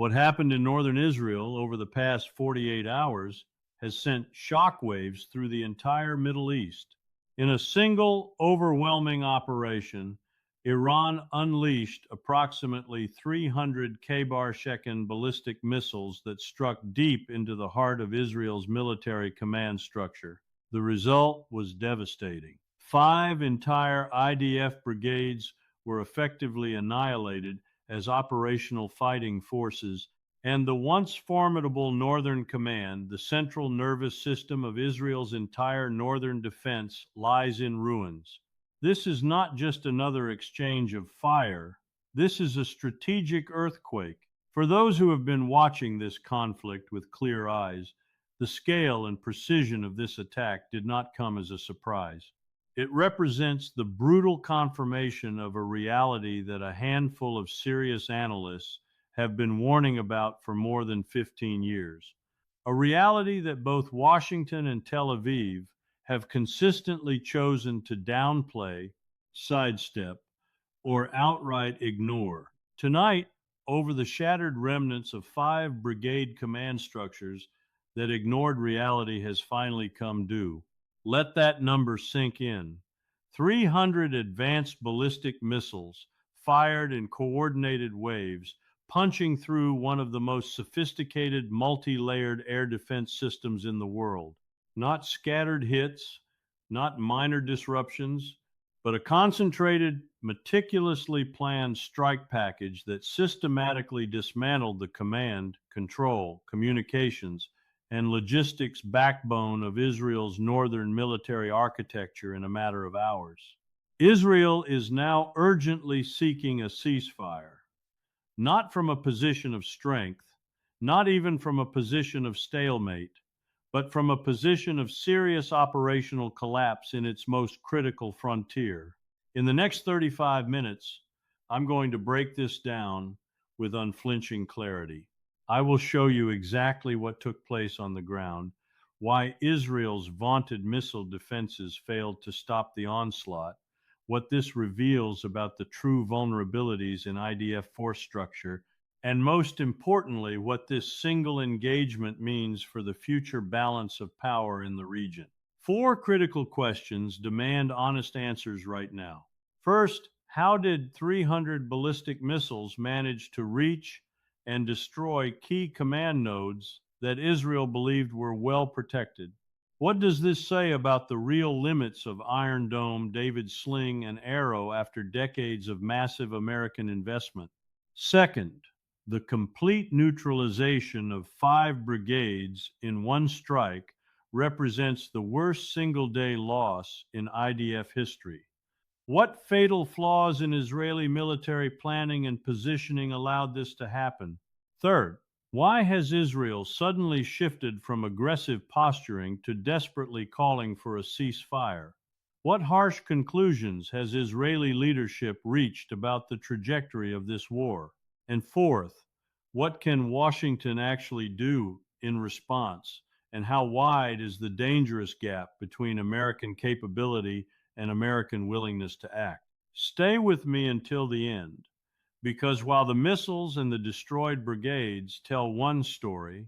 What happened in northern Israel over the past 48 hours has sent shockwaves through the entire Middle East. In a single overwhelming operation, Iran unleashed approximately 300 Khaybar Shekan ballistic missiles that struck deep into the heart of Israel's military command structure. The result was devastating. 5 entire IDF brigades were effectively annihilated as operational fighting forces, and the once formidable Northern Command, the central nervous system of Israel's entire northern defense, lies in ruins. This is not just another exchange of fire. This is a strategic earthquake. For those who have been watching this conflict with clear eyes, the scale and precision of this attack did not come as a surprise. It represents the brutal confirmation of a reality that a handful of serious analysts have been warning about for more than 15 years. A reality that both Washington and Tel Aviv have consistently chosen to downplay, sidestep, or outright ignore. Tonight, over the shattered remnants of 5 brigade command structures that ignored reality has finally come due. Let that number sink in. 300 advanced ballistic missiles fired in coordinated waves, punching through one of the most sophisticated multi-layered air defense systems in the world. Not scattered hits, not minor disruptions, but a concentrated, meticulously planned strike package that systematically dismantled the command, control, communications, and logistics backbone of Israel's northern military architecture in a matter of hours. Israel is now urgently seeking a ceasefire, not from a position of strength, not even from a position of stalemate, but from a position of serious operational collapse in its most critical frontier. In the next 35 minutes, I'm going to break this down with unflinching clarity. I will show you exactly what took place on the ground, why Israel's vaunted missile defenses failed to stop the onslaught, what this reveals about the true vulnerabilities in IDF force structure, and most importantly, what this single engagement means for the future balance of power in the region. 4 critical questions demand honest answers right now. First, how did 300 ballistic missiles manage to reach and destroy key command nodes that Israel believed were well protected? What does this say about the real limits of Iron Dome, David's Sling, and Arrow after decades of massive American investment? Second, the complete neutralization of 5 brigades in one strike represents the worst single-day loss in IDF history. What fatal flaws in Israeli military planning and positioning allowed this to happen? Third, why has Israel suddenly shifted from aggressive posturing to desperately calling for a ceasefire? What harsh conclusions has Israeli leadership reached about the trajectory of this war? And fourth, what can Washington actually do in response? And how wide is the dangerous gap between American capability and American willingness to act? Stay with me until the end, because while the missiles and the destroyed brigades tell one story,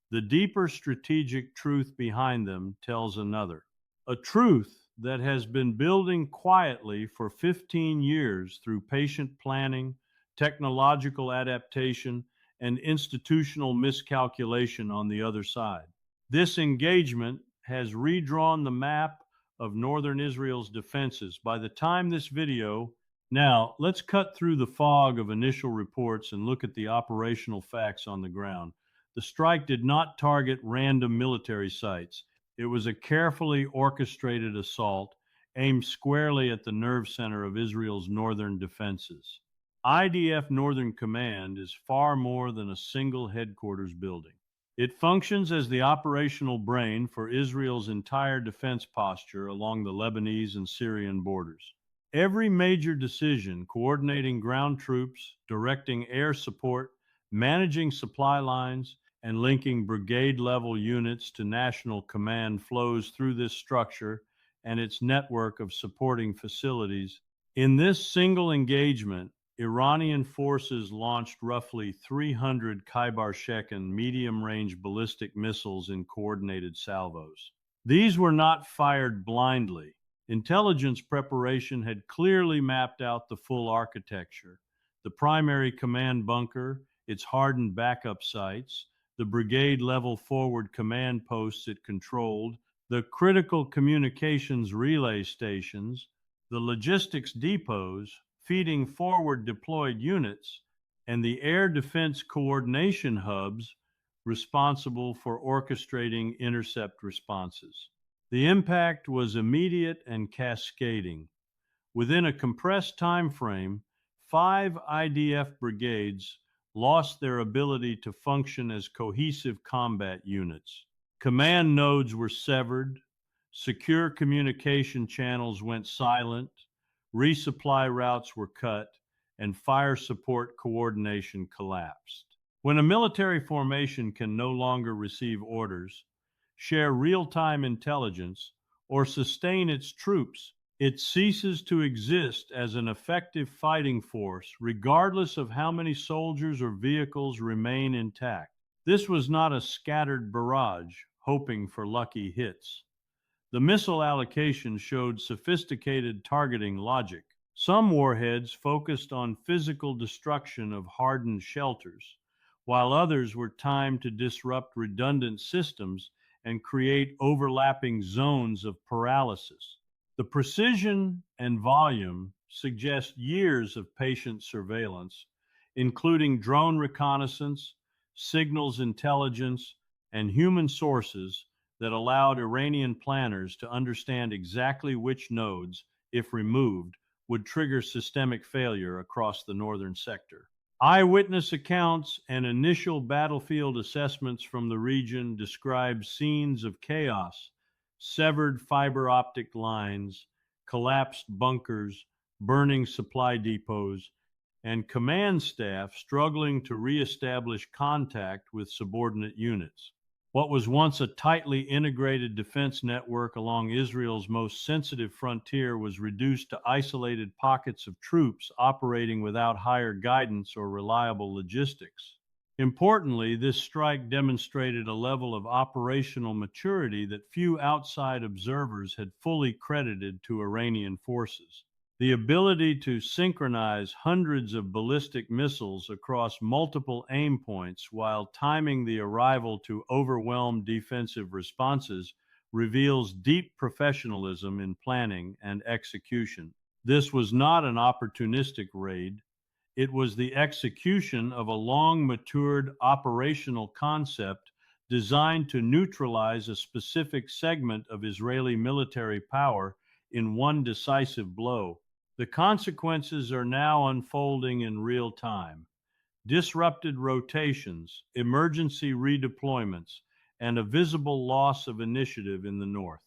the deeper strategic truth behind them tells another. A truth that has been building quietly for 15 years through patient planning, technological adaptation, and institutional miscalculation on the other side. This engagement has redrawn the map of northern Israel's defenses. By the time this video, now let's cut through the fog of initial reports and look at the operational facts on the ground. The strike did not target random military sites. It was a carefully orchestrated assault aimed squarely at the nerve center of Israel's northern defenses. IDF Northern Command is far more than a single headquarters building. It functions as the operational brain for Israel's entire defense posture along the Lebanese and Syrian borders. Every major decision, coordinating ground troops, directing air support, managing supply lines, and linking brigade-level units to national command flows through this structure and its network of supporting facilities. In this single engagement, Iranian forces launched roughly 300 Khaybar Shekan medium-range ballistic missiles in coordinated salvos. These were not fired blindly. Intelligence preparation had clearly mapped out the full architecture: the primary command bunker, its hardened backup sites, the brigade level forward command posts it controlled, the critical communications relay stations, the logistics depots feeding forward deployed units, and the air defense coordination hubs responsible for orchestrating intercept responses. The impact was immediate and cascading. Within a compressed time frame, 5 IDF brigades lost their ability to function as cohesive combat units. Command nodes were severed, secure communication channels went silent, resupply routes were cut, and fire support coordination collapsed. When a military formation can no longer receive orders, share real-time intelligence, or sustain its troops, it ceases to exist as an effective fighting force, regardless of how many soldiers or vehicles remain intact. This was not a scattered barrage, hoping for lucky hits. The missile allocation showed sophisticated targeting logic. Some warheads focused on physical destruction of hardened shelters, while others were timed to disrupt redundant systems and create overlapping zones of paralysis. The precision and volume suggest years of patient surveillance, including drone reconnaissance, signals intelligence, and human sources that allowed Iranian planners to understand exactly which nodes, if removed, would trigger systemic failure across the northern sector. Eyewitness accounts and initial battlefield assessments from the region describe scenes of chaos: severed fiber optic lines, collapsed bunkers, burning supply depots, and command staff struggling to reestablish contact with subordinate units. What was once a tightly integrated defense network along Israel's most sensitive frontier was reduced to isolated pockets of troops operating without higher guidance or reliable logistics. Importantly, this strike demonstrated a level of operational maturity that few outside observers had fully credited to Iranian forces. The ability to synchronize hundreds of ballistic missiles across multiple aim points while timing the arrival to overwhelm defensive responses reveals deep professionalism in planning and execution. This was not an opportunistic raid. It was the execution of a long-matured operational concept designed to neutralize a specific segment of Israeli military power in one decisive blow. The consequences are now unfolding in real time: disrupted rotations, emergency redeployments, and a visible loss of initiative in the north.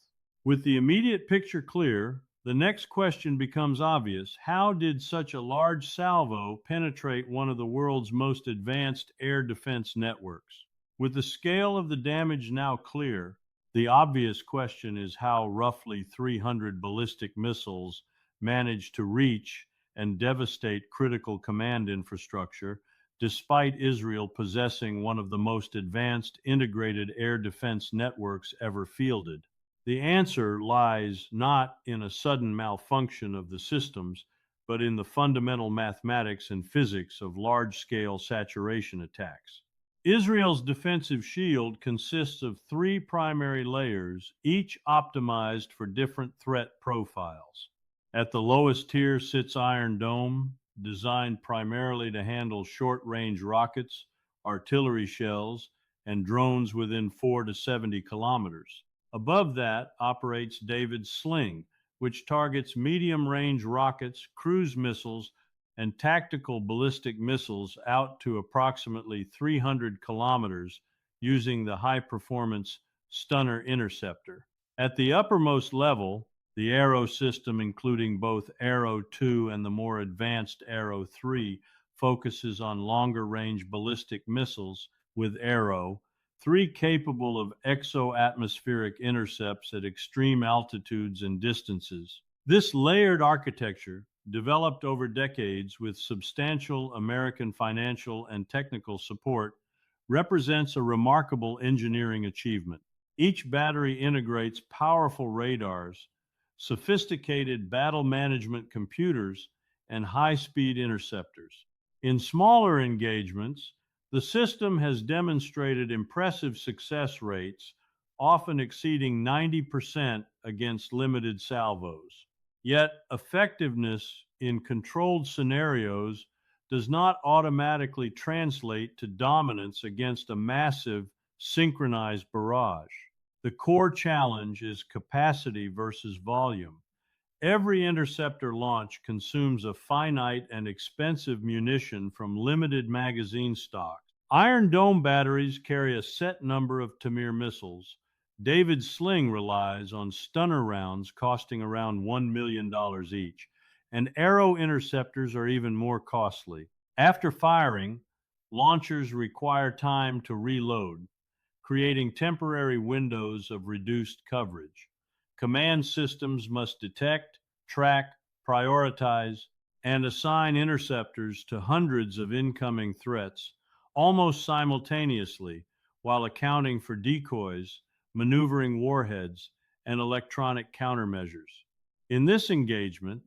With the immediate picture clear, the next question becomes obvious: how did such a large salvo penetrate one of the world's most advanced air defense networks? With the scale of the damage now clear, the obvious question is how roughly 300 ballistic missiles managed to reach and devastate critical command infrastructure, despite Israel possessing one of the most advanced integrated air defense networks ever fielded. The answer lies not in a sudden malfunction of the systems, but in the fundamental mathematics and physics of large-scale saturation attacks. Israel's defensive shield consists of 3 primary layers, each optimized for different threat profiles. At the lowest tier sits Iron Dome, designed primarily to handle short-range rockets, artillery shells, and drones within 4 to 70 kilometers. Above that operates David's Sling, which targets medium-range rockets, cruise missiles, and tactical ballistic missiles out to approximately 300 kilometers using the high-performance Stunner Interceptor. At the uppermost level, the Arrow system, including both Arrow 2 and the more advanced Arrow 3, focuses on longer-range ballistic missiles with Arrow 3 capable of exo-atmospheric intercepts at extreme altitudes and distances. This layered architecture developed over decades with substantial American financial and technical support, represents a remarkable engineering achievement. Each battery integrates powerful radars, sophisticated battle management computers, and high-speed interceptors. In smaller engagements, the system has demonstrated impressive success rates, often exceeding 90% against limited salvos. Yet, effectiveness in controlled scenarios does not automatically translate to dominance against a massive synchronized barrage. The core challenge is capacity versus volume. Every interceptor launch consumes a finite and expensive munition from limited magazine stock. Iron Dome batteries carry a set number of Tamir missiles. David's sling relies on stunner rounds costing around $1 million each, and arrow interceptors are even more costly. After firing, launchers require time to reload, creating temporary windows of reduced coverage. Command systems must detect, track, prioritize, and assign interceptors to hundreds of incoming threats almost simultaneously while accounting for decoys, maneuvering warheads, and electronic countermeasures. In this engagement,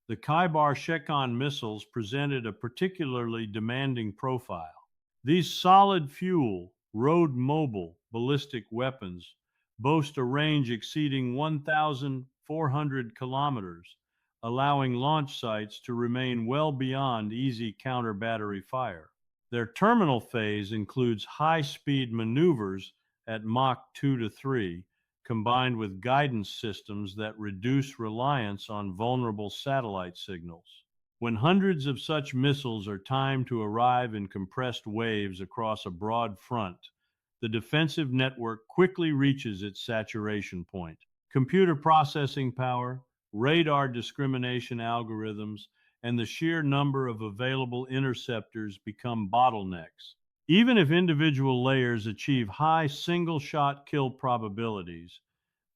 the Khaybar Shekan missiles presented a particularly demanding profile. These solid fuel, road mobile ballistic weapons boast a range exceeding 1,400 kilometers, allowing launch sites to remain well beyond easy counter battery fire. Their terminal phase includes high-speed maneuvers at Mach 2 to 3, combined with guidance systems that reduce reliance on vulnerable satellite signals. When hundreds of such missiles are timed to arrive in compressed waves across a broad front, the defensive network quickly reaches its saturation point. Computer processing power, radar discrimination algorithms, and the sheer number of available interceptors become bottlenecks. Even if individual layers achieve high single-shot kill probabilities,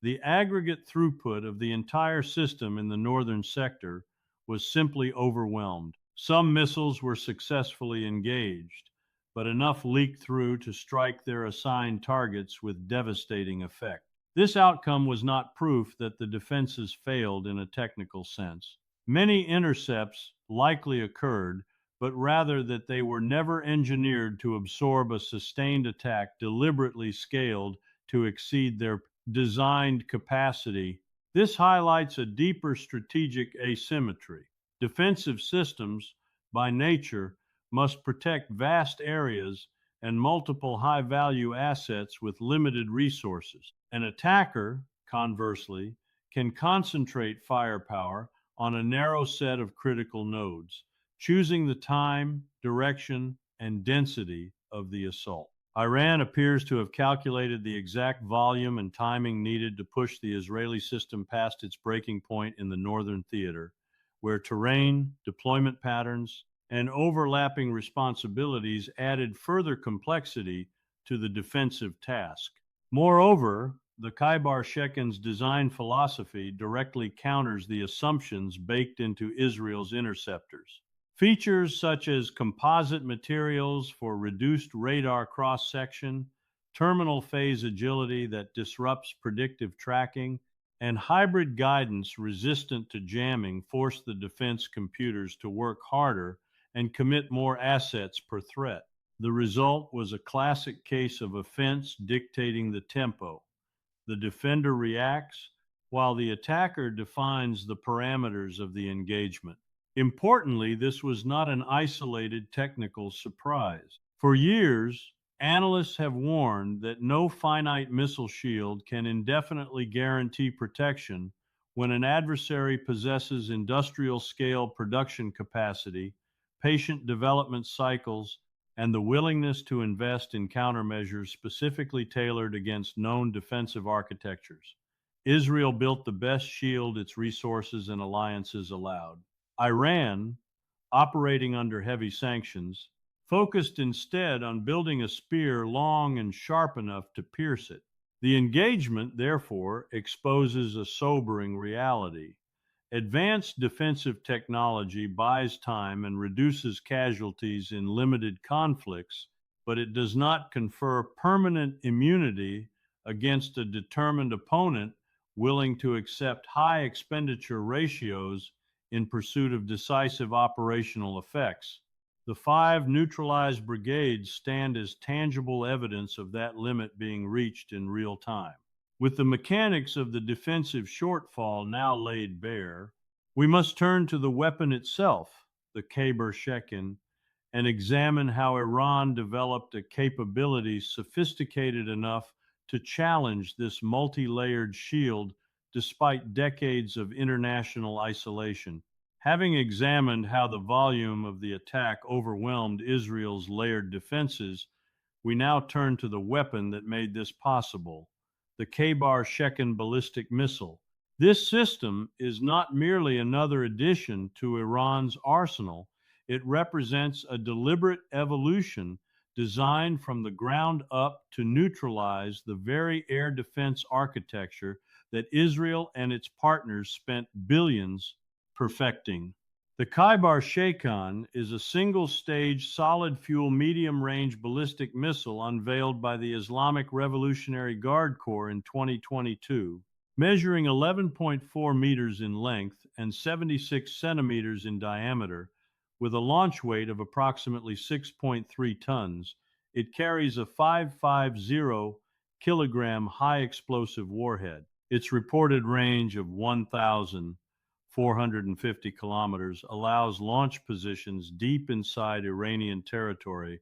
the aggregate throughput of the entire system in the northern sector was simply overwhelmed. Some missiles were successfully engaged, but enough leaked through to strike their assigned targets with devastating effect. This outcome was not proof that the defenses failed in a technical sense. Many intercepts likely occurred, but rather that they were never engineered to absorb a sustained attack deliberately scaled to exceed their designed capacity. This highlights a deeper strategic asymmetry. Defensive systems, by nature, must protect vast areas and multiple high-value assets with limited resources. An attacker, conversely, can concentrate firepower on a narrow set of critical nodes, choosing the time, direction, and density of the assault. Iran appears to have calculated the exact volume and timing needed to push the Israeli system past its breaking point in the northern theater, where terrain, deployment patterns, and overlapping responsibilities added further complexity to the defensive task. Moreover, the Khaybar Shekan's design philosophy directly counters the assumptions baked into Israel's interceptors. Features such as composite materials for reduced radar cross-section, terminal phase agility that disrupts predictive tracking, and hybrid guidance resistant to jamming force the defense computers to work harder and commit more assets per threat. The result was a classic case of offense dictating the tempo. The defender reacts, while the attacker defines the parameters of the engagement. Importantly, this was not an isolated technical surprise. For years, analysts have warned that no finite missile shield can indefinitely guarantee protection when an adversary possesses industrial-scale production capacity, patient development cycles, and the willingness to invest in countermeasures specifically tailored against known defensive architectures. Israel built the best shield its resources and alliances allowed. Iran, operating under heavy sanctions, focused instead on building a spear long and sharp enough to pierce it. The engagement, therefore, exposes a sobering reality. Advanced defensive technology buys time and reduces casualties in limited conflicts, but it does not confer permanent immunity against a determined opponent willing to accept high expenditure ratios in pursuit of decisive operational effects. The 5 neutralized brigades stand as tangible evidence of that limit being reached in real time. With the mechanics of the defensive shortfall now laid bare, we must turn to the weapon itself, the Khaybar Shekan, and examine how Iran developed a capability sophisticated enough to challenge this multi-layered shield despite decades of international isolation. Having examined how the volume of the attack overwhelmed Israel's layered defenses, we now turn to the weapon that made this possible, the Khaybar Shekan ballistic missile. This system is not merely another addition to Iran's arsenal, it represents a deliberate evolution designed from the ground up to neutralize the very air defense architecture that Israel and its partners spent billions perfecting. The Khaybar Shekan is a single-stage solid-fuel medium-range ballistic missile unveiled by the Islamic Revolutionary Guard Corps in 2022, measuring 11.4 meters in length and 76 centimeters in diameter. With a launch weight of approximately 6.3 tons, it carries a 550 kilogram high-explosive warhead. Its reported range of 1,450 kilometers allows launch positions deep inside Iranian territory,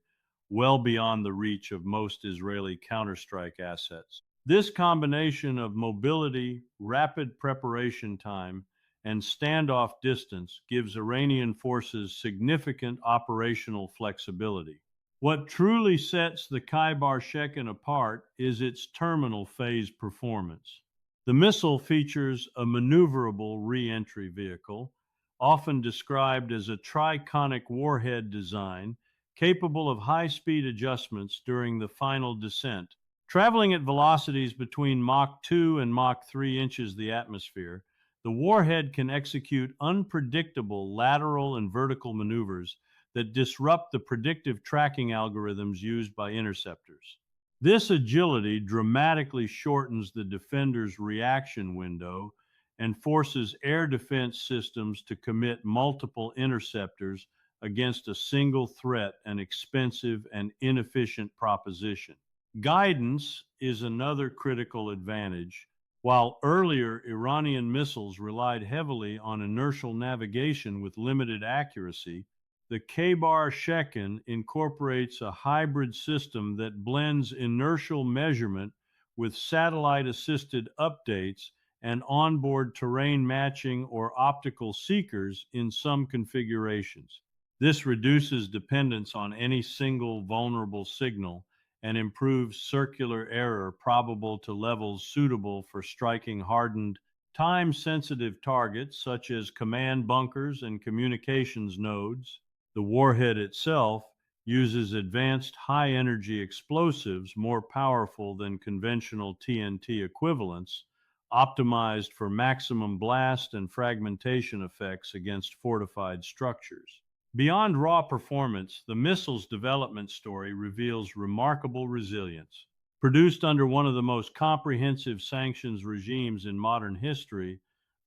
well beyond the reach of most Israeli counterstrike assets. This combination of mobility, rapid preparation time, and standoff distance gives Iranian forces significant operational flexibility. What truly sets the Khaybar Shekan apart is its terminal phase performance. The missile features a maneuverable re-entry vehicle, often described as a triconic warhead design, capable of high-speed adjustments during the final descent. Traveling at velocities between Mach 2 and Mach 3 inches the atmosphere, the warhead can execute unpredictable lateral and vertical maneuvers that disrupt the predictive tracking algorithms used by interceptors. This agility dramatically shortens the defender's reaction window and forces air defense systems to commit multiple interceptors against a single threat, an expensive and inefficient proposition. Guidance is another critical advantage. While earlier Iranian missiles relied heavily on inertial navigation with limited accuracy, the Khaybar Shekan incorporates a hybrid system that blends inertial measurement with satellite-assisted updates and onboard terrain matching or optical seekers in some configurations. This reduces dependence on any single vulnerable signal and improves circular error probable to levels suitable for striking hardened, time-sensitive targets such as command bunkers and communications nodes. The warhead itself uses advanced high-energy explosives more powerful than conventional TNT equivalents, optimized for maximum blast and fragmentation effects against fortified structures. Beyond raw performance, the missile's development story reveals remarkable resilience. Produced under one of the most comprehensive sanctions regimes in modern history,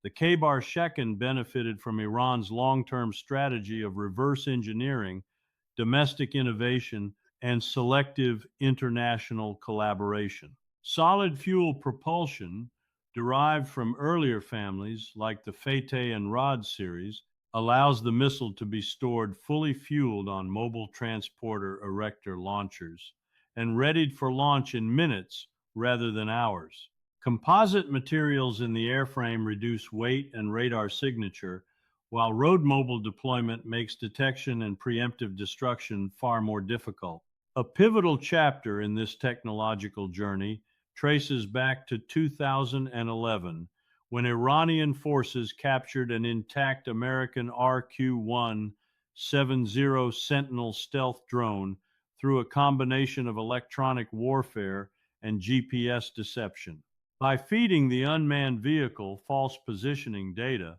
the Khaybar Shekan benefited from Iran's long-term strategy of reverse engineering, domestic innovation, and selective international collaboration. Solid fuel propulsion, derived from earlier families like the Fateh and Rod series, allows the missile to be stored fully fueled on mobile transporter erector launchers and readied for launch in minutes rather than hours. Composite materials in the airframe reduce weight and radar signature, while road mobile deployment makes detection and preemptive destruction far more difficult. A pivotal chapter in this technological journey traces back to 2011, when Iranian forces captured an intact American RQ-170 Sentinel stealth drone through a combination of electronic warfare and GPS deception. By feeding the unmanned vehicle false positioning data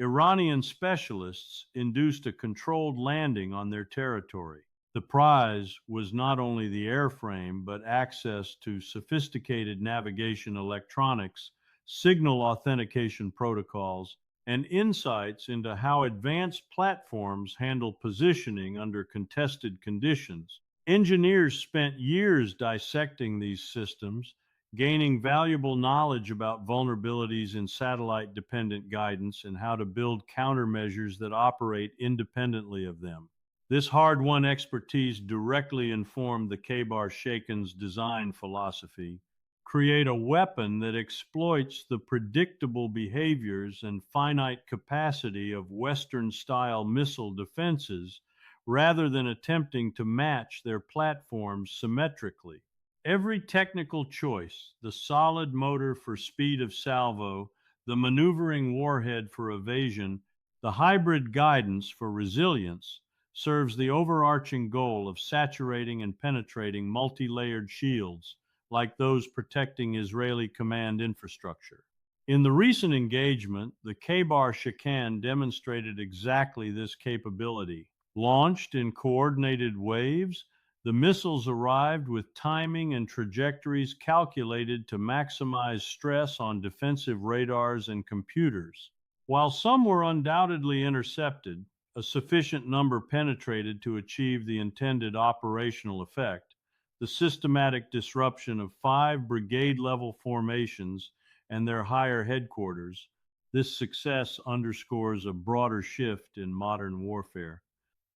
Iranian specialists induced a controlled landing on their territory. The prize was not only the airframe, but access to sophisticated navigation electronics, signal authentication protocols, and insights into how advanced platforms handle positioning under contested conditions. Engineers spent years dissecting these systems, gaining valuable knowledge about vulnerabilities in satellite-dependent guidance and how to build countermeasures that operate independently of them. This hard-won expertise directly informed the Khaybar Shekan's design philosophy: create a weapon that exploits the predictable behaviors and finite capacity of Western-style missile defenses rather than attempting to match their platforms symmetrically. Every technical choice, the solid motor for speed of salvo, the maneuvering warhead for evasion, the hybrid guidance for resilience, serves the overarching goal of saturating and penetrating multi-layered shields like those protecting Israeli command infrastructure. In the recent engagement, the Khaybar Shekan demonstrated exactly this capability. Launched in coordinated waves, the missiles arrived with timing and trajectories calculated to maximize stress on defensive radars and computers. While some were undoubtedly intercepted, a sufficient number penetrated to achieve the intended operational effect. The systematic disruption of 5 brigade-level formations and their higher headquarters, this success underscores a broader shift in modern warfare.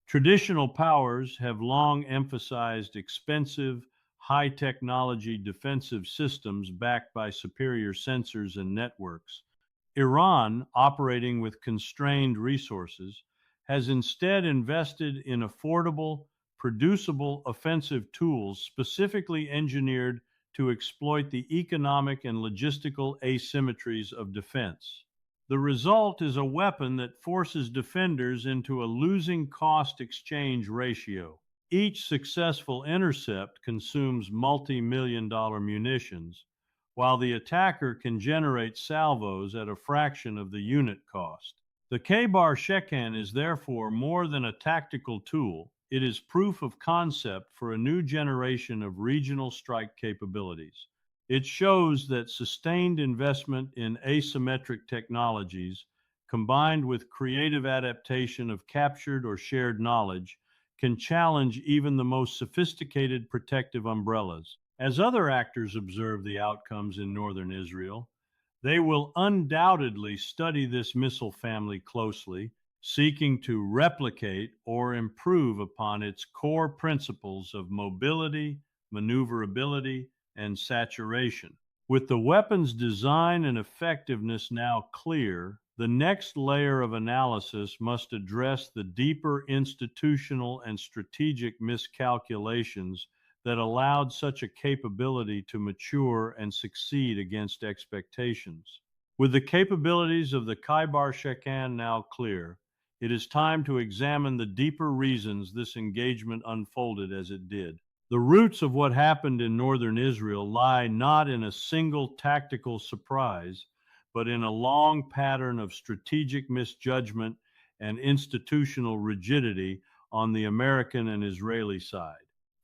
Traditional powers have long emphasized expensive, high-technology defensive systems backed by superior sensors and networks. Iran, operating with constrained resources, has instead invested in affordable, producible offensive tools specifically engineered to exploit the economic and logistical asymmetries of defense. The result is a weapon that forces defenders into a losing cost exchange ratio. Each successful intercept consumes multi-million dollar munitions, while the attacker can generate salvos at a fraction of the unit cost. The Khaybar Shekan is therefore more than a tactical tool. It is proof of concept for a new generation of regional strike capabilities. It shows that sustained investment in asymmetric technologies, combined with creative adaptation of captured or shared knowledge, can challenge even the most sophisticated protective umbrellas. As other actors observe the outcomes in northern Israel, they will undoubtedly study this missile family closely, seeking to replicate or improve upon its core principles of mobility, maneuverability, and saturation. With the weapon's design and effectiveness now clear, the next layer of analysis must address the deeper institutional and strategic miscalculations that allowed such a capability to mature and succeed against expectations. With the capabilities of the Khaybar Shekan now clear, it is time to examine the deeper reasons this engagement unfolded as it did. The roots of what happened in northern Israel lie not in a single tactical surprise, but in a long pattern of strategic misjudgment and institutional rigidity on the American and Israeli side.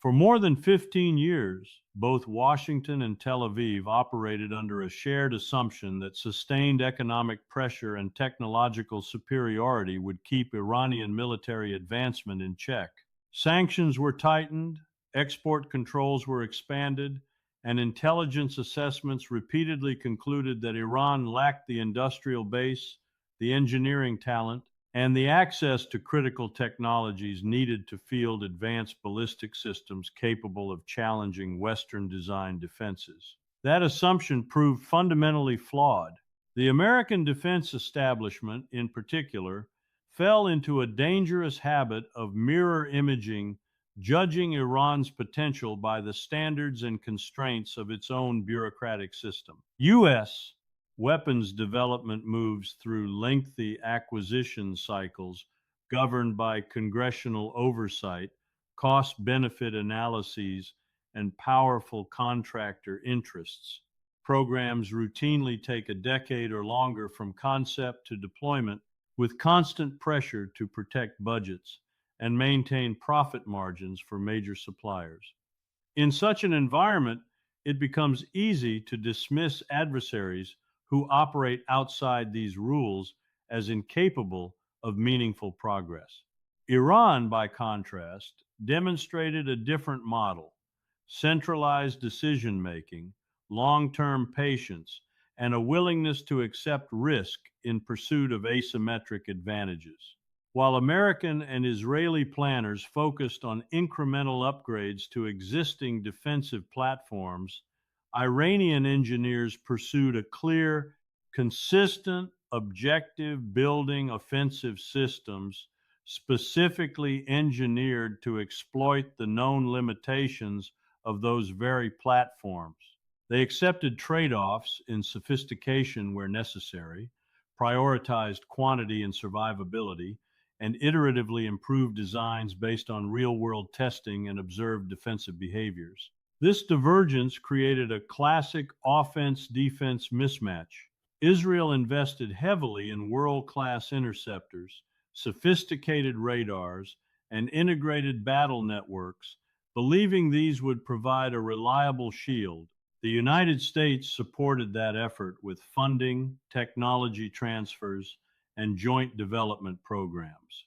For more than 15 years, both Washington and Tel Aviv operated under a shared assumption that sustained economic pressure and technological superiority would keep Iranian military advancement in check. Sanctions were tightened, export controls were expanded, and intelligence assessments repeatedly concluded that Iran lacked the industrial base, the engineering talent, and the access to critical technologies needed to field advanced ballistic systems capable of challenging Western-designed defenses. That assumption proved fundamentally flawed. The American defense establishment, in particular, fell into a dangerous habit of mirror imaging, judging Iran's potential by the standards and constraints of its own bureaucratic system. U.S. weapons development moves through lengthy acquisition cycles governed by congressional oversight, cost-benefit analyses, and powerful contractor interests. Programs routinely take a decade or longer from concept to deployment, with constant pressure to protect budgets and maintain profit margins for major suppliers. In such an environment, it becomes easy to dismiss adversaries who operate outside these rules as incapable of meaningful progress. Iran, by contrast, demonstrated a different model: centralized decision making, long term patience, and a willingness to accept risk in pursuit of asymmetric advantages. While American and Israeli planners focused on incremental upgrades to existing defensive platforms, Iranian engineers pursued a clear, consistent objective: building offensive systems specifically engineered to exploit the known limitations of those very platforms. They accepted trade-offs in sophistication where necessary, prioritized quantity and survivability, and iteratively improved designs based on real-world testing and observed defensive behaviors. This divergence created a classic offense-defense mismatch. Israel invested heavily in world-class interceptors, sophisticated radars, and integrated battle networks, believing these would provide a reliable shield. The United States supported that effort with funding, technology transfers, and joint development programs.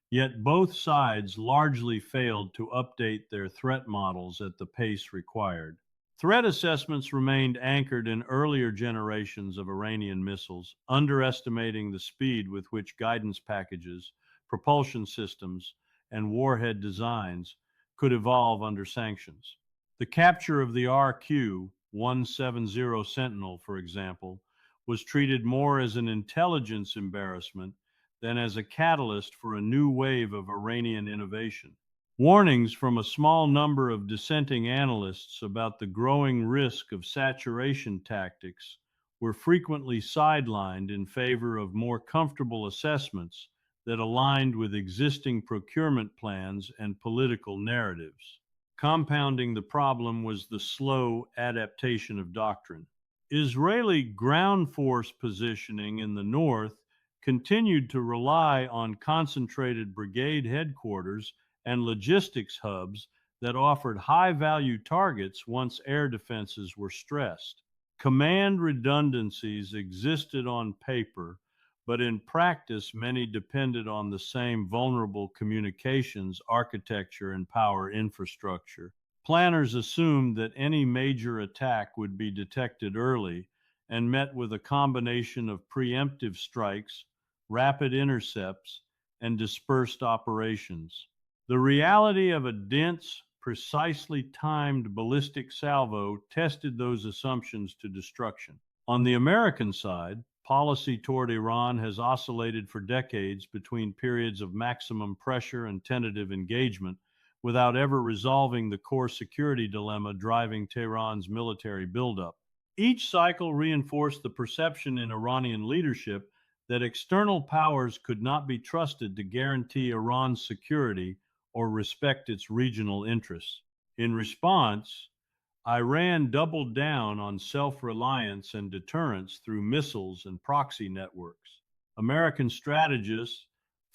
Yet both sides largely failed to update their threat models at the pace required. Threat assessments remained anchored in earlier generations of Iranian missiles, underestimating the speed with which guidance packages, propulsion systems, and warhead designs could evolve under sanctions. The capture of the RQ-170 Sentinel, for example, was treated more as an intelligence embarrassment than as a catalyst for a new wave of Iranian innovation. Warnings from a small number of dissenting analysts about the growing risk of saturation tactics were frequently sidelined in favor of more comfortable assessments that aligned with existing procurement plans and political narratives. Compounding the problem was the slow adaptation of doctrine. Israeli ground force positioning in the north continued to rely on concentrated brigade headquarters and logistics hubs that offered high-value targets once air defenses were stressed. Command redundancies existed on paper, but in practice many depended on the same vulnerable communications architecture and power infrastructure. Planners assumed that any major attack would be detected early and met with a combination of preemptive strikes, rapid intercepts, and dispersed operations. The reality of a dense, precisely timed ballistic salvo tested those assumptions to destruction. On the American side, policy toward Iran has oscillated for decades between periods of maximum pressure and tentative engagement without ever resolving the core security dilemma driving Tehran's military buildup. Each cycle reinforced the perception in Iranian leadership that external powers could not be trusted to guarantee Iran's security or respect its regional interests. In response, Iran doubled down on self-reliance and deterrence through missiles and proxy networks. American strategists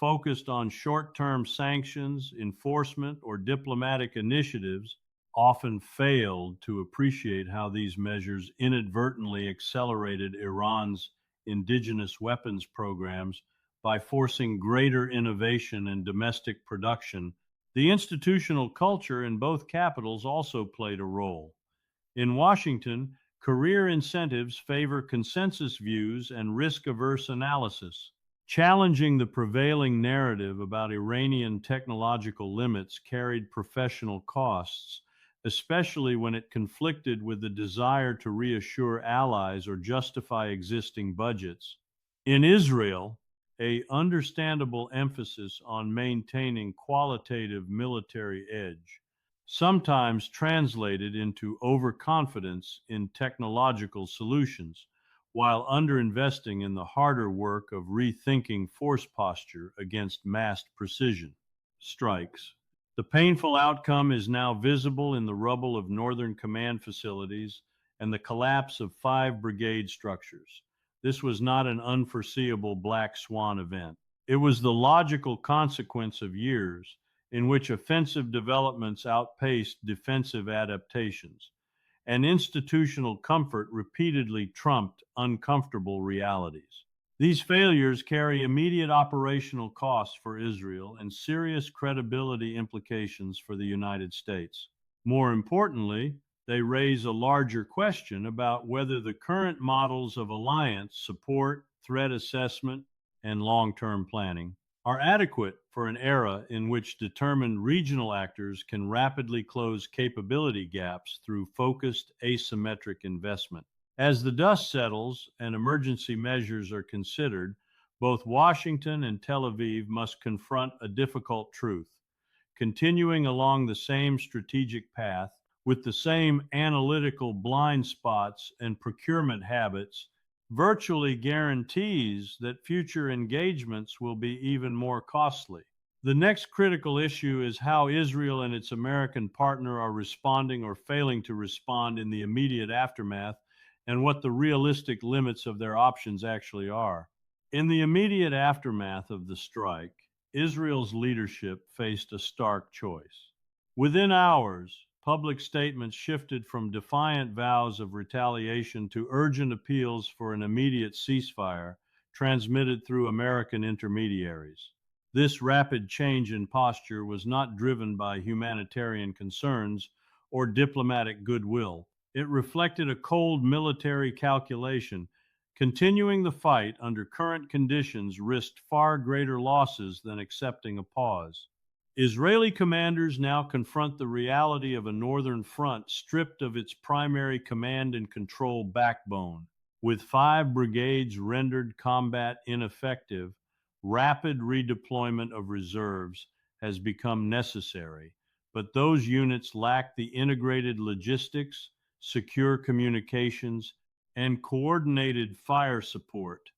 focused on short-term sanctions, enforcement, or diplomatic initiatives often failed to appreciate how these measures inadvertently accelerated Iran's indigenous weapons programs by forcing greater innovation and domestic production. The institutional culture in both capitals also played a role. In Washington, career incentives favor consensus views and risk-averse analysis. Challenging the prevailing narrative about Iranian technological limits carried professional costs, especially when it conflicted with the desire to reassure allies or justify existing budgets. In Israel, an understandable emphasis on maintaining qualitative military edge sometimes translated into overconfidence in technological solutions, while underinvesting in the harder work of rethinking force posture against massed precision strikes. The painful outcome is now visible in the rubble of Northern Command facilities and the collapse of 5 brigade structures. This was not an unforeseeable black swan event. It was the logical consequence of years in which offensive developments outpaced defensive adaptations, and institutional comfort repeatedly trumped uncomfortable realities. These failures carry immediate operational costs for Israel and serious credibility implications for the United States. More importantly, they raise a larger question about whether the current models of alliance support, threat assessment, and long term planning are adequate for an era in which determined regional actors can rapidly close capability gaps through focused asymmetric investment. As the dust settles and emergency measures are considered, both Washington and Tel Aviv must confront a difficult truth. Continuing along the same strategic path, with the same analytical blind spots and procurement habits, virtually guarantees that future engagements will be even more costly. The next critical issue is how Israel and its American partner are responding or failing to respond in the immediate aftermath, and what the realistic limits of their options actually are. In the immediate aftermath of the strike, Israel's leadership faced a stark choice. Within hours, public statements shifted from defiant vows of retaliation to urgent appeals for an immediate ceasefire transmitted through American intermediaries. This rapid change in posture was not driven by humanitarian concerns or diplomatic goodwill. It reflected a cold military calculation. Continuing the fight under current conditions risked far greater losses than accepting a pause. Israeli commanders now confront the reality of a northern front stripped of its primary command and control backbone. With 5 brigades rendered combat ineffective, rapid redeployment of reserves has become necessary, but those units lack the integrated logistics, secure communications, and coordinated fire support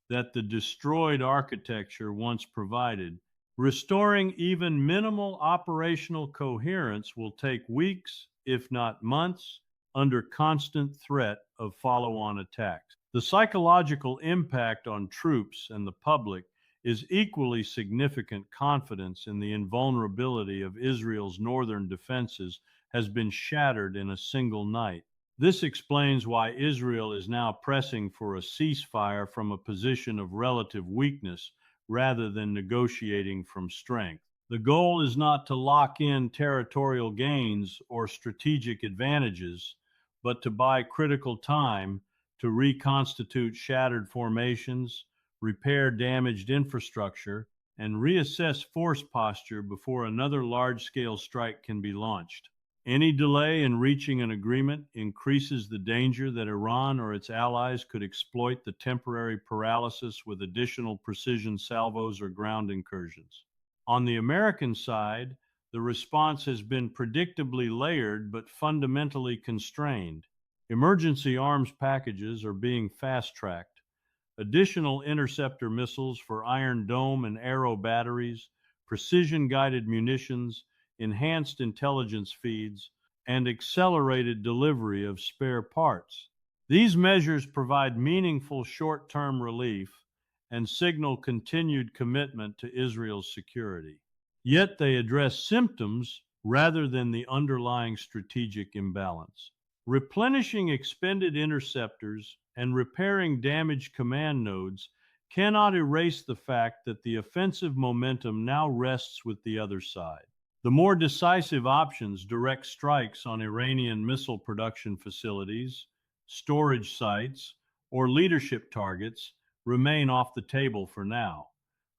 that the destroyed architecture once provided. Restoring even minimal operational coherence will take weeks, if not months, under constant threat of follow on attacks. The psychological impact on troops and the public is equally significant. Confidence in the invulnerability of Israel's northern defenses has been shattered in a single night. This explains why Israel is now pressing for a ceasefire from a position of relative weakness rather than negotiating from strength. The goal is not to lock in territorial gains or strategic advantages, but to buy critical time to reconstitute shattered formations, repair damaged infrastructure, and reassess force posture before another large-scale strike can be launched. Any delay in reaching an agreement increases the danger that Iran or its allies could exploit the temporary paralysis with additional precision salvos or ground incursions. On the American side, the response has been predictably layered but fundamentally constrained. Emergency arms packages are being fast-tracked. Additional interceptor missiles for Iron Dome and Arrow batteries, precision-guided munitions, enhanced intelligence feeds, and accelerated delivery of spare parts. These measures provide meaningful short-term relief and signal continued commitment to Israel's security. Yet they address symptoms rather than the underlying strategic imbalance. Replenishing expended interceptors and repairing damaged command nodes cannot erase the fact that the offensive momentum now rests with the other side. The more decisive options, direct strikes on Iranian missile production facilities, storage sites, or leadership targets, remain off the table for now.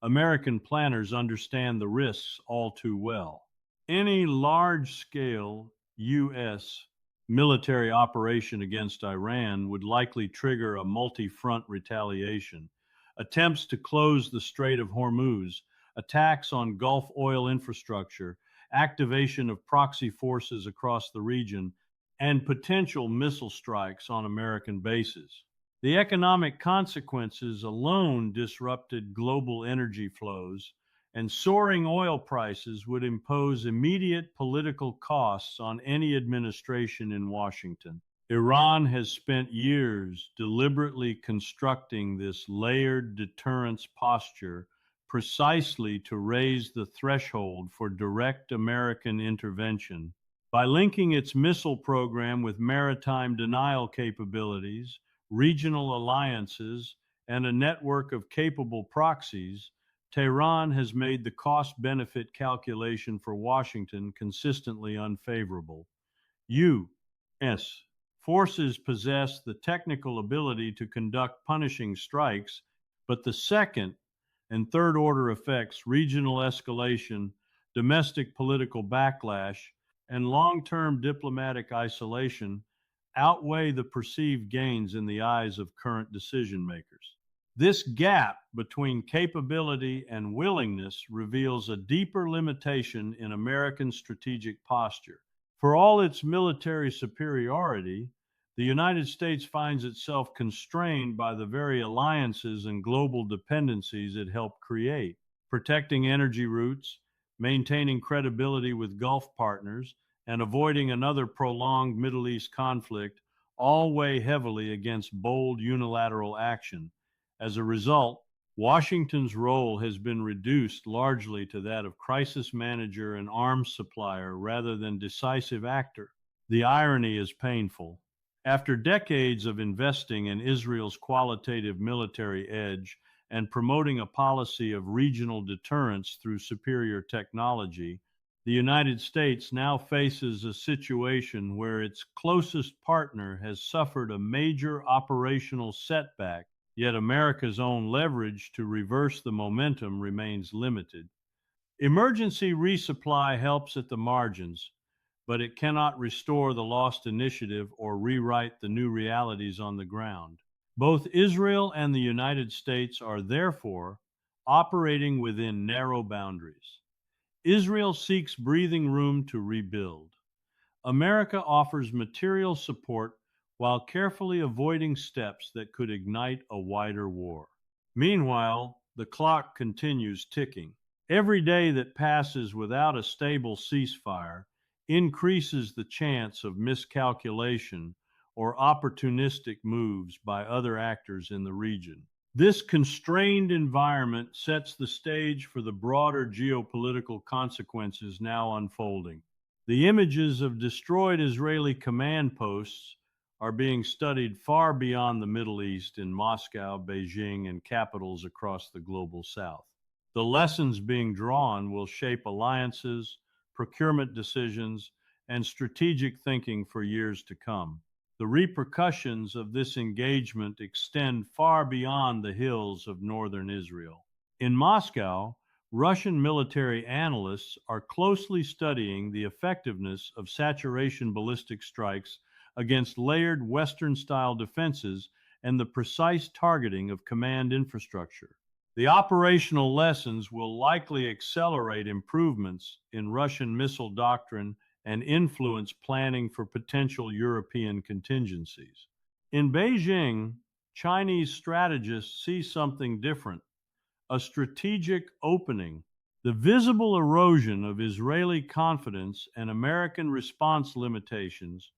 American planners understand the risks all too well. Any large-scale U.S. military operation against Iran would likely trigger a multi-front retaliation. Attempts to close the Strait of Hormuz, attacks on Gulf oil infrastructure, activation of proxy forces across the region, and potential missile strikes on American bases. The economic consequences alone disrupted global energy flows, and soaring oil prices would impose immediate political costs on any administration in Washington. Iran has spent years deliberately constructing this layered deterrence posture precisely to raise the threshold for direct American intervention. By linking its missile program with maritime denial capabilities, regional alliances, and a network of capable proxies, Tehran has made the cost-benefit calculation for Washington consistently unfavorable. U.S. forces possess the technical ability to conduct punishing strikes, but the second and third order effects, regional escalation, domestic political backlash, and long-term diplomatic isolation, outweigh the perceived gains in the eyes of current decision makers. This gap between capability and willingness reveals a deeper limitation in American strategic posture. For all its military superiority, the United States finds itself constrained by the very alliances and global dependencies it helped create. Protecting energy routes, maintaining credibility with Gulf partners, and avoiding another prolonged Middle East conflict all weigh heavily against bold unilateral action. As a result, Washington's role has been reduced largely to that of crisis manager and arms supplier rather than decisive actor. The irony is painful. After decades of investing in Israel's qualitative military edge and promoting a policy of regional deterrence through superior technology, the United States now faces a situation where its closest partner has suffered a major operational setback, yet America's own leverage to reverse the momentum remains limited. Emergency resupply helps at the margins, but it cannot restore the lost initiative or rewrite the new realities on the ground. Both Israel and the United States are therefore operating within narrow boundaries. Israel seeks breathing room to rebuild. America offers material support while carefully avoiding steps that could ignite a wider war. Meanwhile, the clock continues ticking. Every day that passes without a stable ceasefire increases the chance of miscalculation or opportunistic moves by other actors in the region. This constrained environment sets the stage for the broader geopolitical consequences now unfolding. The images of destroyed Israeli command posts are being studied far beyond the Middle East in Moscow, Beijing, and capitals across the global south. The lessons being drawn will shape alliances, procurement decisions, and strategic thinking for years to come. The repercussions of this engagement extend far beyond the hills of northern Israel. In Moscow, Russian military analysts are closely studying the effectiveness of saturation ballistic strikes against layered Western-style defenses and the precise targeting of command infrastructure. The operational lessons will likely accelerate improvements in Russian missile doctrine and influence planning for potential European contingencies. In Beijing, Chinese strategists see something different, a strategic opening. The visible erosion of Israeli confidence and American response limitations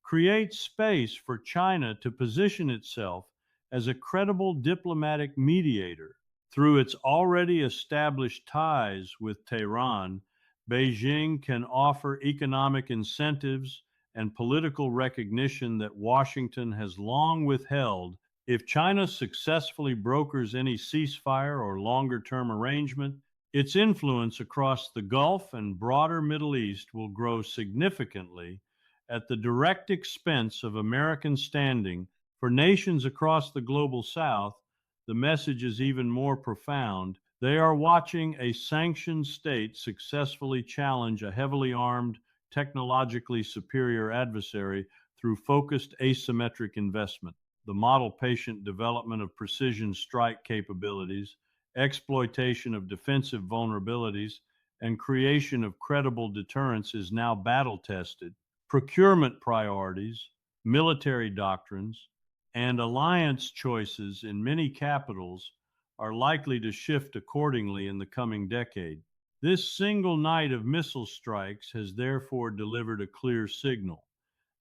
creates space for China to position itself as a credible diplomatic mediator. Through its already established ties with Tehran, Beijing can offer economic incentives and political recognition that Washington has long withheld. If China successfully brokers any ceasefire or longer-term arrangement, its influence across the Gulf and broader Middle East will grow significantly at the direct expense of American standing. For nations across the global South, the message is even more profound. They are watching a sanctioned state successfully challenge a heavily armed, technologically superior adversary through focused asymmetric investment. The model patient development of precision strike capabilities, exploitation of defensive vulnerabilities, and creation of credible deterrence is now battle-tested. Procurement priorities, military doctrines, and alliance choices in many capitals are likely to shift accordingly in the coming decade. This single night of missile strikes has therefore delivered a clear signal.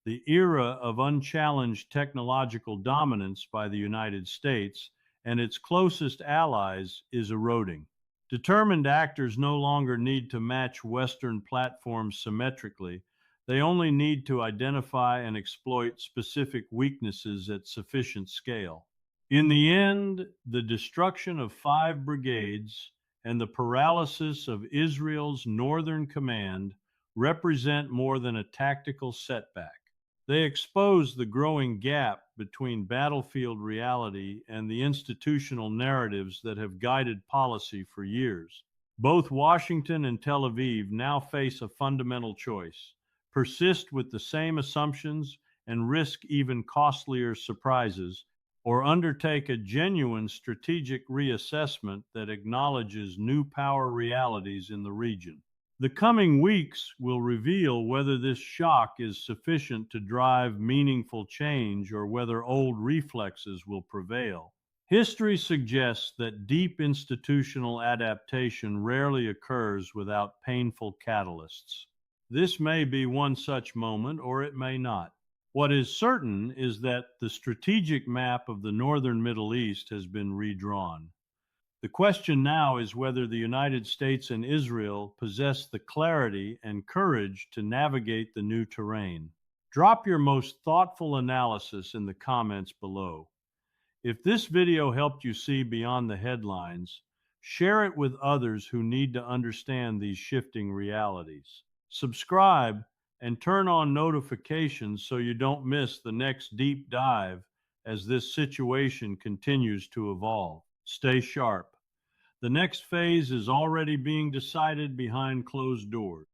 The era of unchallenged technological dominance by the United States and its closest allies is eroding. Determined actors no longer need to match Western platforms symmetrically. They only need to identify and exploit specific weaknesses at sufficient scale. In the end, the destruction of 5 brigades and the paralysis of Israel's northern command represent more than a tactical setback. They expose the growing gap between battlefield reality and the institutional narratives that have guided policy for years. Both Washington and Tel Aviv now face a fundamental choice: persist with the same assumptions and risk even costlier surprises, or undertake a genuine strategic reassessment that acknowledges new power realities in the region. The coming weeks will reveal whether this shock is sufficient to drive meaningful change or whether old reflexes will prevail. History suggests that deep institutional adaptation rarely occurs without painful catalysts. This may be one such moment, or it may not. What is certain is that the strategic map of the northern Middle East has been redrawn. The question now is whether the United States and Israel possess the clarity and courage to navigate the new terrain. Drop your most thoughtful analysis in the comments below. If this video helped you see beyond the headlines, share it with others who need to understand these shifting realities. Subscribe and turn on notifications so you don't miss the next deep dive as this situation continues to evolve. Stay sharp. The next phase is already being decided behind closed doors.